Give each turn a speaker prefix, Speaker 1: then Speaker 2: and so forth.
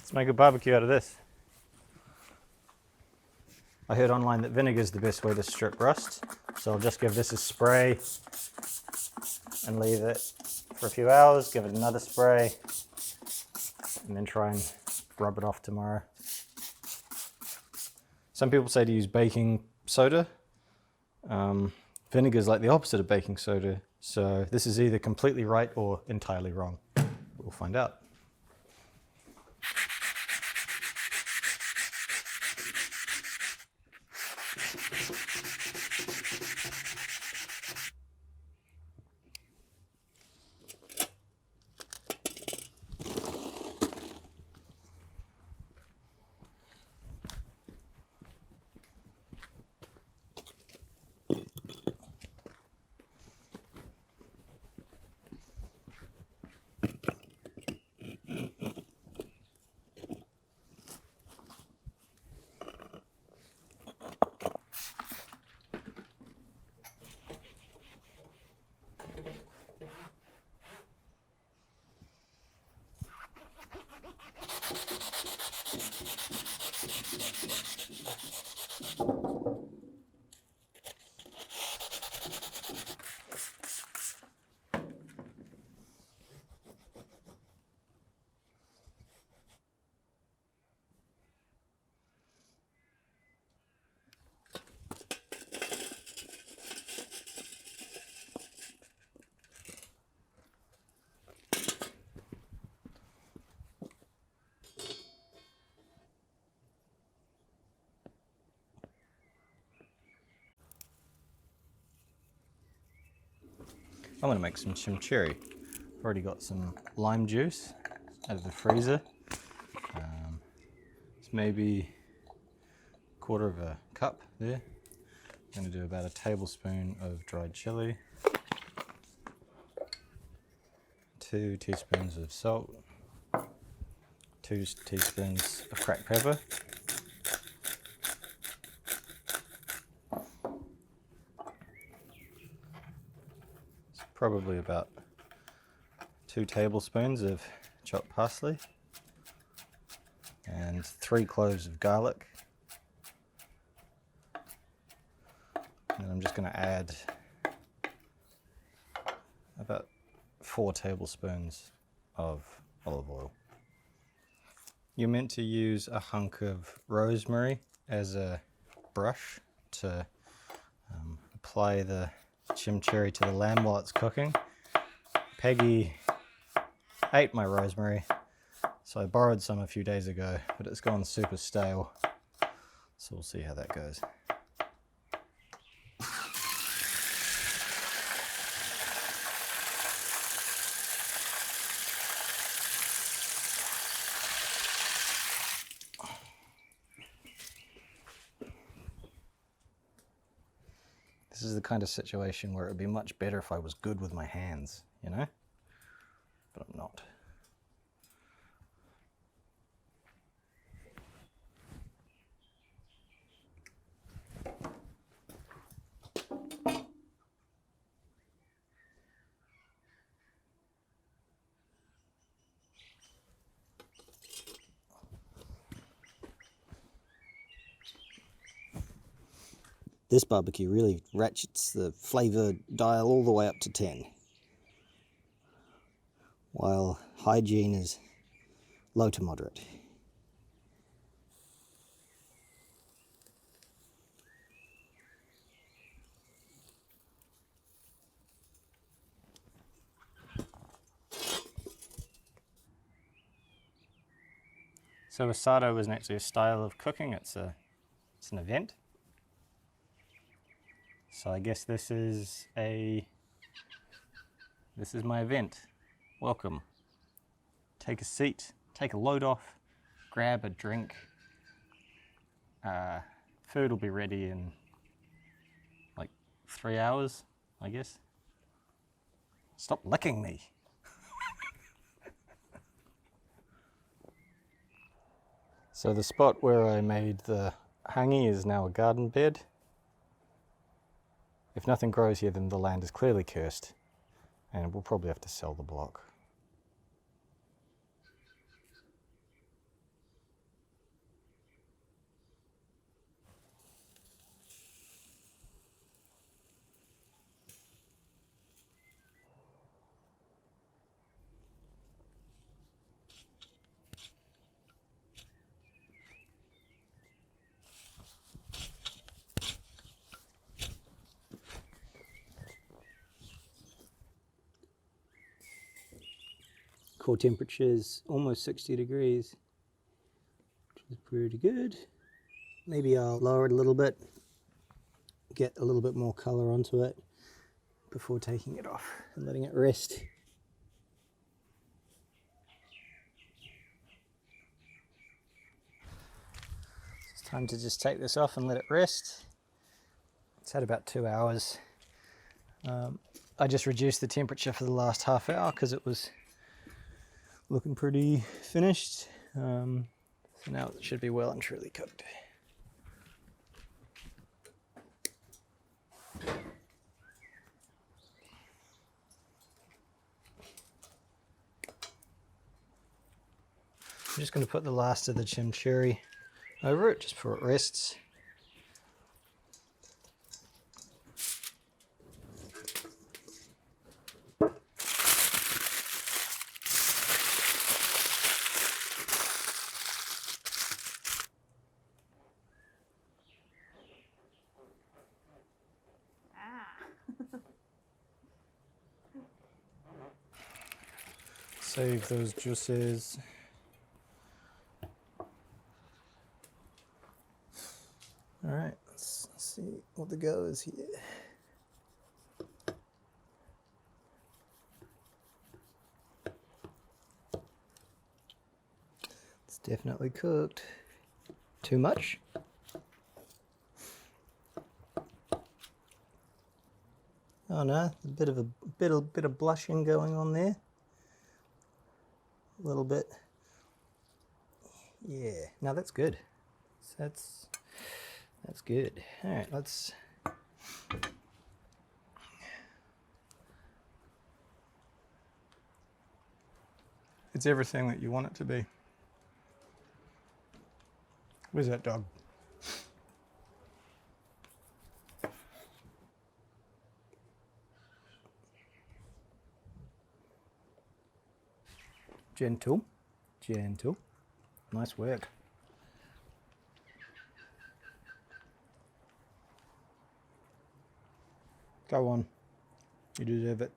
Speaker 1: Let's make a barbecue out of this. I heard online that vinegar is the best way to strip rust, so I'll just give this a spray and leave it for a few hours, give it another spray, and then try and rub it off tomorrow. Some people say to use baking soda. Vinegar is like the opposite of baking soda, so this is either completely right or entirely wrong. We'll find out. I'm gonna make some chimichurri. I've already got some lime juice out of the freezer. It's maybe a quarter of a cup there. I'm gonna do about a tablespoon of dried chili, 2 teaspoons of salt, 2 teaspoons of cracked pepper, probably about 2 tablespoons of chopped parsley, and 3 cloves of garlic. And I'm just going to add about 4 tablespoons of olive oil. You're meant to use a hunk of rosemary as a brush to apply the chimichurri to the lamb while it's cooking. Peggy ate my rosemary, so I borrowed some a few days ago, but it's gone super stale, so we'll see how that goes. This is the kind of situation where it would be much better if I was good with my hands, you know? But I'm not. This barbecue really ratchets the flavour dial all the way up to 10, while hygiene is low to moderate. So asado isn't actually a style of cooking, it's an event. So I guess this is my event. Welcome. Take a seat, take a load off, grab a drink. Food will be ready in like 3 hours, I guess. Stop licking me. So the spot where I made the hangi is now a garden bed. If nothing grows here, then the land is clearly cursed, and we'll probably have to sell the block.
Speaker 2: Core temperature is almost 60 degrees, which is pretty good. Maybe I'll lower it a little bit, get a little bit more color onto it before taking it off and letting it rest. It's time to just take this off and let it rest. It's had about 2 hours. I just reduced the temperature for the last half hour because it was looking pretty finished. So now it should be well and truly cooked. I'm just going to put the last of the chimichurri over it just before it rests. Save those juices. All right, let's see what the go is here. It's definitely cooked. Too much? Oh no, a bit of blushing going on there. A little bit. Yeah, no, that's good. That's good. All right, let's. It's everything that you want it to be. Where's that dog? Gentle, gentle. Nice work. Go on. You deserve it.